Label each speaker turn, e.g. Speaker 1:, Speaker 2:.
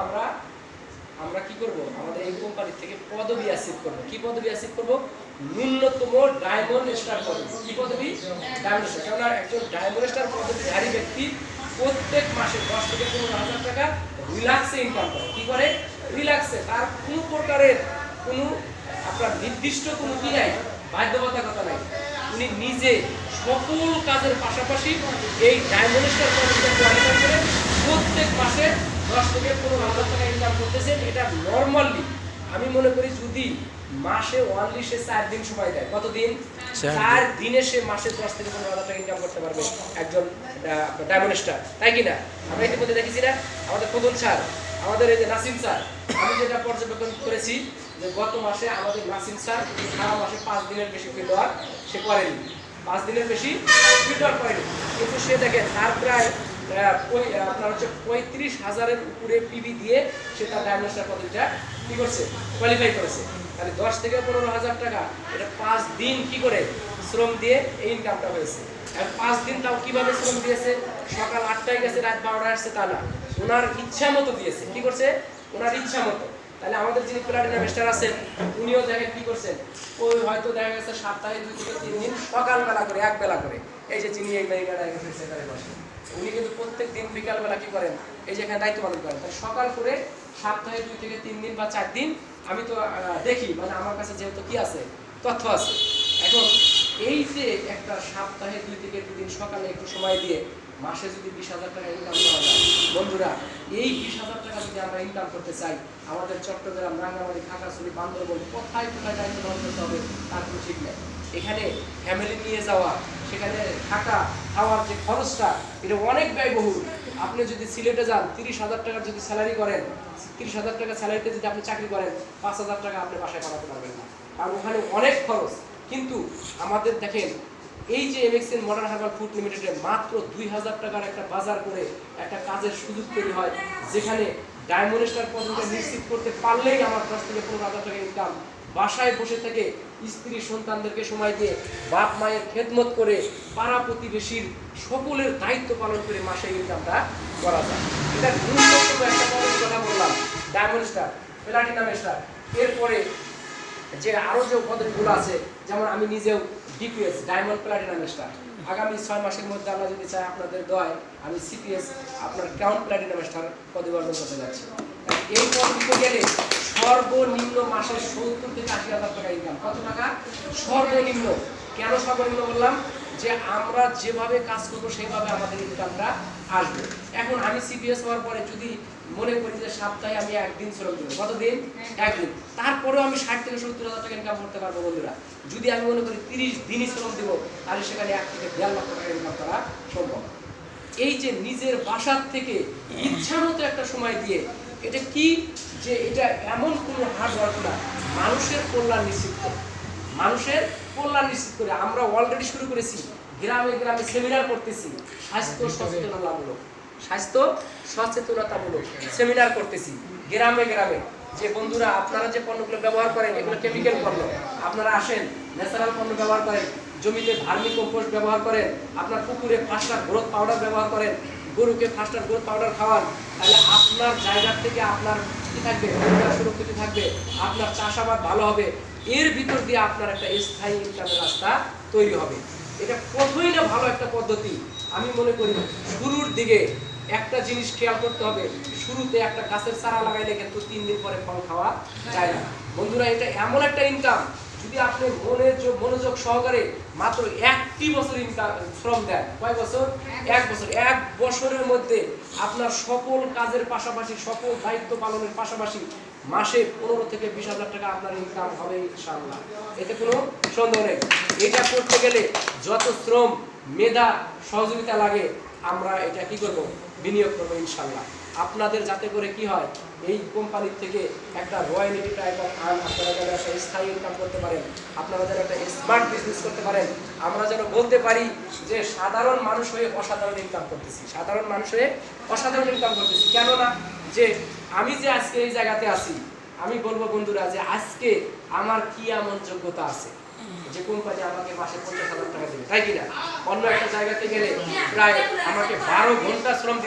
Speaker 1: আমরা আমরা কি করব, আমাদের এই কোম্পানি থেকে পদবি অ্যাচিভ করব। কি পদবি অ্যাচিভ করব? ন্যূনতম ডায়মন্ড স্টার পদবি। কি পদবি? Diamond star. কারণ একজন ডায়মন্ড স্টার পদবিধারী ব্যক্তি প্রত্যেক মাসে 10 থেকে 15,000 টাকা রিল্যাক্সে ইনকাম করে। কি করে? রিল্যাক্সে। তার কোনো প্রকারের কোনো আপনার নির্দিষ্ট কোনো কি নাই, বাধ্যবাধকতা নাই। উনি নিজে সকল কাজের পাশাপাশি এই ডায়মন্ড স্টার পদবিটা কোয়ালিফাই করে প্রত্যেক মাসে 10 থেকে 15,000 টাকা ইনকাম করতেছেন। এটা নর্মালি আমি মনে করি যদি মাসে অনলি সে 4 দিন সময় দেয়, কতদিন? 4 দিনে সে মাসে 10 থেকে 15,000 টাকা ইনকাম করতে পারবে একজন ডায়মন্ড স্টার, তাই কিনা? আমরা ইতিমধ্যে দেখেছি না আমাদের প্রধান স্যার, আমাদের এই যে নাসিম স্যার, আমি যেটা পর্যবেক্ষণ করেছি যে গত মাসে আমাদের নাসিম স্যার সারা মাসে 5 দিনের বেশি ফিল্ড ওয়ার্ক সে করেনি, 5 দিনের বেশি ফিল্ড ওয়ার্ক করেনি। কিন্তু সে দেখেন তার প্রায় আপনার হচ্ছে 35,000-এর উপরে পিবি দিয়ে সে তার ডায়মন্ড স্টার পদবিটা কি করছে? কোয়ালিফাই করেছে। তাহলে 10 থেকে 15,000 টাকা এটা 5 দিন কি করে শ্রম দিয়ে এই ইনকামটা হয়েছে। আর 5 দিন তাও কিভাবে শ্রম দিয়েছে? সকাল 8টায় গেছে, রাত 12টায় আসছে তা না, ওনার ইচ্ছা মতো দিয়েছে। কি করছে? ওনার ইচ্ছা মতো। তাহলে আমাদের যিনি প্লাটিনাম স্টার আছেন উনিও দেখেন কি করছেন, ওই হয়তো দেখা গেছে সপ্তাহে 2 থেকে 3 দিন সকালবেলা করে এক বেলা করে এই যে চিনি এই মেরিকাটা এখানে সেন্টারে বসে, উনি কিন্তু প্রত্যেক দিন বিকালবেলা কি করেন, এই যে এখানে দায়িত্ব পালন করেন। তাই সকাল করে সপ্তাহে 2 থেকে 3 দিন বা 4 দিন আমি তো দেখি, মানে আমার কাছে যেহেতু কি আছে, তথ্য আছে। এখন এই যে একটা সপ্তাহে 2 থেকে 3 দিন সকালে একটু সময় দিয়ে মাসে যদি 20,000 টাকা ইনকাম করা যায়, বন্ধুরা এই 20,000 টাকা যদি আমরা ইনকাম করতে চাই, আমাদের চট্টগ্রাম, রাঙ্গামাটি, খাগড়াছড়ি, বান্দরবান কোথায় কোথায় দায়িত্ব পালন করতে হবে তার কোনো ঠিক নেই। এখানে ফ্যামিলি নিয়ে যাওয়া, সেখানে থাকা খাওয়ার যে খরচটা এটা অনেক ব্যয়বহুল। আপনি যদি সিলেটে যান 30,000 টাকার যদি স্যালারি করেন, 30,000 টাকা স্যালারিতে যদি আপনি চাকরি করেন, 5,000 টাকা আপনি বাসায় পাঠাতে পারবেন না, কারণ ওখানে অনেক খরচ। কিন্তু আমাদের দেখেন এই যে এমএক্সএন মডার্ন হার্বাল ফুড লিমিটেডে মাত্র 2,000 টাকার একটা বাজার করে একটা কাজের সুযোগ তৈরি হয়, যেখানে ডায়মন্ড স্টার পদবিটা নিশ্চিত করতে পারলেই আমার 10 থেকে 15,000 টাকা ইনকাম। বাসায় বসে থেকে স্ত্রী সন্তানদেরকে সময় দিয়ে বাপ মায়ের খেদমত করে পাড়া প্রতিবেশীর সকলের দায়িত্ব পালন করে মাসে ইনকামটা করা যায়। এটা ন্যূনতম একটা পদবির কথা বললাম, ডায়মন্ড স্টার, প্লাটিনাম স্টার। এরপরে যে আরো যে পদবিগুলো আছে, যেমন আমি নিজেও ডিপিএস ডায়মন্ড প্লাটিনাম স্টার, আগামী 6 মাসের মধ্যে আমরা যদি চাই আপনাদের দয় আমি সিপিএস আপনার ক্রাউন প্লাটিনাম স্টার পদবি অর্জন করতে যাচ্ছি। এই পদবিতে গেলে সর্বনিম্ন মাসে 70 থেকে 80,000 টাকা ইনকাম। কত টাকা? সর্বনিম্ন। কেন সর্বনিম্ন বললাম? যে আমরা যেভাবে কাজ করবো সেইভাবে আমাদের ইনকামটা আসবে। এখন আমি সিপিএস হওয়ার পরে যদি মনে করি যে সপ্তাহে আমি একদিন শ্রম দেবো, কতদিন? একদিন, তারপরেও আমি 60 থেকে 70,000 টাকা ইনকাম করতে পারবো বন্ধুরা। যদি আমি মনে করি 30 দিনই শ্রম দেবো, তাহলে সেখানে 1 থেকে 1.5 লক্ষ টাকা ইনকাম করা সম্ভব। এই যে নিজের বাসার থেকে ইচ্ছা মতো একটা সময় দিয়ে, এটা কি যে এটা এমন কোনো হার্ড ওয়ার্ক না, মানুষের কল্যাণ নিশ্চিত করে, মানুষের কল্যাণ নিশ্চিত করে আমরা অলরেডি শুরু করেছি, গ্রামে গ্রামে সেমিনার করতেছি, স্বাস্থ্য সচেতনতামূলক, স্বাস্থ্য সচেতনতামূলক সেমিনার করতেছি গ্রামে গ্রামে। যে বন্ধুরা আপনারা যে পণ্যগুলো ব্যবহার করেন এগুলো কেমিক্যাল পণ্য, আপনারা আসেন ন্যাচারাল পণ্য ব্যবহার করেন, জমিতে ভার্মি কম্পোস্ট ব্যবহার করেন, আপনার পুকুরে ফাস্টার গ্রোথ পাউডার ব্যবহার করেন, গরুকে ফাস্টার গ্রোথ পাউডার খাওয়ান, তাহলে আপনার জায়গা থেকে আপনার কি থাকবে? সুরক্ষিত থাকবে, আপনার চাষাবাদ ভালো হবে, এর ভিতর দিয়ে আপনার একটা স্থায়ী ইনকামের রাস্তা তৈরি হবে। এটা কতই না ভালো একটা পদ্ধতি। আমি মনে করি শুরুর দিকে একটা জিনিস খেয়াল করতে হবে, শুরুতে একটা গাছের চারা লাগাইলে কিন্তু 3 দিন পরে ফল খাওয়া যায় না বন্ধুরা। এটা এমন একটা ইনকাম, যদি আপনি মনোযোগ সহকারে মাত্র 1টি বছর ইনকাম শ্রম দেন, কয় বছর? 1 বছর। 1 বছরের মধ্যে আপনার সকল কাজের পাশাপাশি, সকল দায়িত্ব পালনের পাশাপাশি মাসে 15 থেকে 20,000 টাকা আপনার ইনকাম হবে ইনশাআল্লাহ, এতে কোনো সন্দেহ নেই। এটা করতে গেলে যত শ্রম, মেধা, সহযোগিতা লাগে আমরা এটা কি করব? বিনিয়োগ করবো ইনশাআল্লাহ। আপনাদের যাতে করে কি হয়, এই কোম্পানির থেকে একটা রয়্যালিটি টাইপ অফ আর্ন আপনারা যেন একটা স্থায়ী ইনকাম করতে পারেন, আপনারা যেন একটা স্মার্ট বিজনেস করতে পারেন, আমরা যেন বলতে পারি যে সাধারণ মানুষ হয়ে অসাধারণ ইনকাম করতেছি, সাধারণ মানুষ হয়ে অসাধারণ ইনকাম করতেছি। কেননা যে আমি যে আজকে এই জায়গাতে আছি, আমি বলবো বন্ধুরা যে আজকে আমার কি এমন যোগ্যতা আছে যে কোম্পানি আমাকে মাসে 50,000 টাকা দেবে, তাই কিনা? অন্য একটা জায়গাতে গেলে প্রায় আমাকে 12 ঘন্টা শ্রম